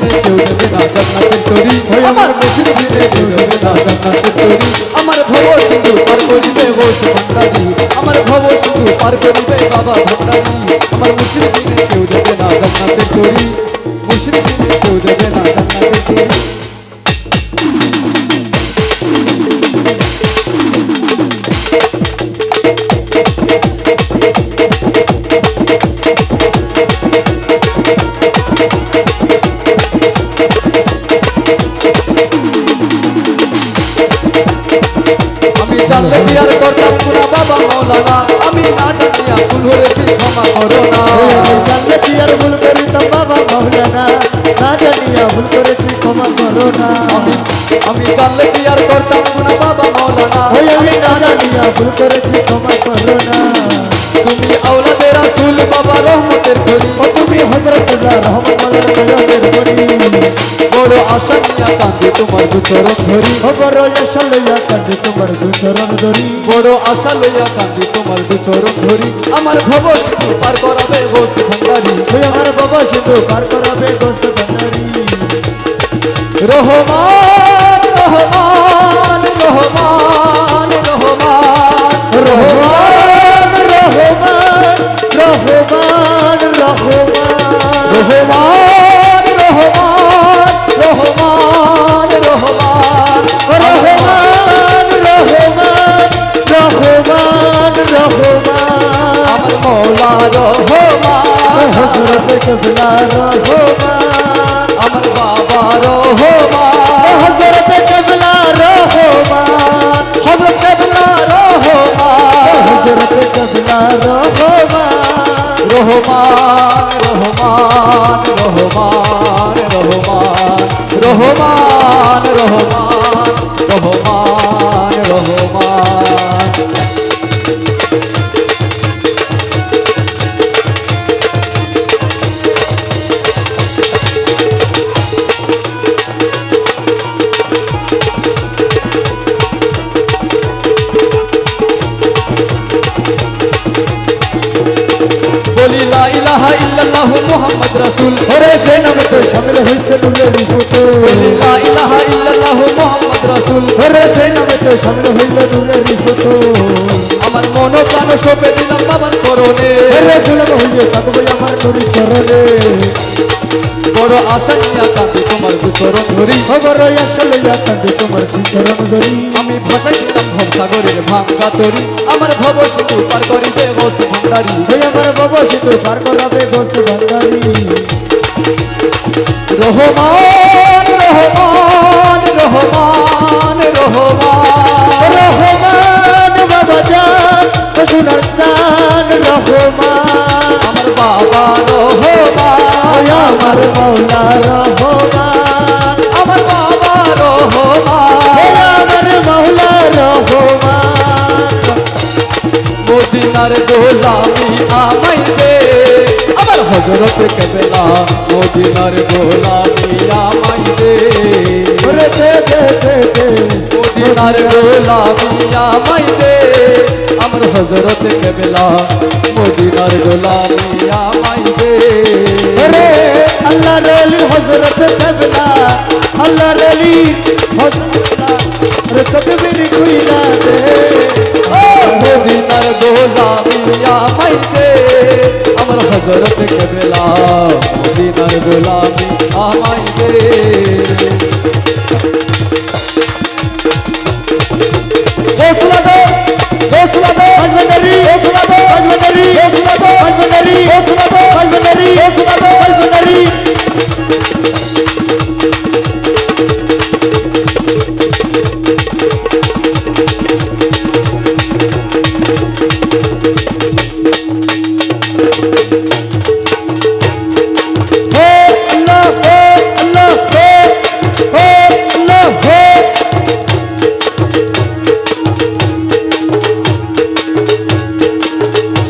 দিনে কেউ দেবে না জান্নাতের তরি আমার মুর্শিদ দিনে কেউ দেবে না জান্নাতের তরি আমার ভব সিন্ধু পার করিবে গোস ভান্ডারি আমার ভব সিন্ধু পার করিবে বাবা ভান্ডারি আমার মুর্শিদ দিনে কেউ দেবে না জান্নাতের তরি মুর্শিদ দিনে কেউ দেবে না জান্নাতের তরি জানলে কি আর করতাম পুরা বাবা মৌলানা আমি না জানিয়া ভুল হয়েছি ক্ষমা করো না জানলে কি আর ভুল করিতাম বাবা মৌলানা না জানিয়া ভুল করেছি ক্ষমা করো না আমি জানলে কি আর করতাম পুরা বাবা মৌলানা আমি না জানিয়া ভুল করেছি ক্ষমা করো না তুমি আওলাদের রাসূল বাবা রহমতের খনি ও তুমি হযরতুল্লাহ রহমতুল্লাহ নয়নের করি বড় আশা নিয়া কাঁদে তোমার দুচরণ ধরি ও বড় আশা লইয়া কাঁদে তোমার দুচরণ ধরি বড় আশা লইয়া কাঁদে তোমার দুচরণ ধরি আমার ভব সিন্ধু পার করাবে গোস ভান্ডারি ওই আমার বাবা সিন্ধু পার করাবে গোস ভান্ডারি রহমান রহমান রহমান রহমান রহমান রহমান রহমান রহমান রহমান রহমান রহমান রহমান রহমান রহমান রহমান আমার মৌলা রহমান হযরত কেবলা রহমান আমার বাবা রহমান হযরত কেবলা রহমান হযরত কেবলা রহমান হযরত কেবলা রহমান রহমান রহমান রহমান রহমান রহমান রহমান রহমান রহমান বলি লা ইলাহা ইল্লাল্লাহু মুহাম্মদ রাসূল ওরে সে নামে তো শামিল হইছে নুরের ফুটো বলি লা ইলাহা ইল্লাল্লাহু মুহাম্মদ রাসূল ওরে সে নামে তো শামিল হইল নুরের ফুটো আমার মন প্রাণ সঁপে দিলাম বাবার চরণে ওরে দুলব হইয়ে থাকবে আমার নুরি চরণে বড় আশা নিয়া কাঁদে তোমার দুচরণ ধরি খবর আশা লইয়া কাঁদে তোমার চরণ ধরি আমি ভাসাইছিলাম ভবসাগরের ভাঙ্গা তরি আমার ভব সিন্ধু পার করিবে গোস ভান্ডারি ওই আমার বাবা সিন্ধু পার করাবে গোস ভান্ডারি রহমান রহমান রহমান রহমান রহমান বাবা জান সোনার চান রহমান আমার বাবা রহমান ওই আমার মৌলা রহমান আমার বাবা রহমান ওই আমার মৌলা রহমান মদিনার গোলামি আমাই দে আমার হযরত কেবলা মদিনার গোলামি আমাই দে ওরে দে দে দে দে মদিনার গোলামি আমাই দে আমার হযরত কেবলা মদিনার গোলামি আমাই দে ওরে আল্লাহ রলি হযরত কেবলা আল্লাহ রলি হযরত রে তকবীর কইরা দে মদিনার গোলামি আমাই দে আমার হযরত কেবলা মদিনার গোলামি আমাই দে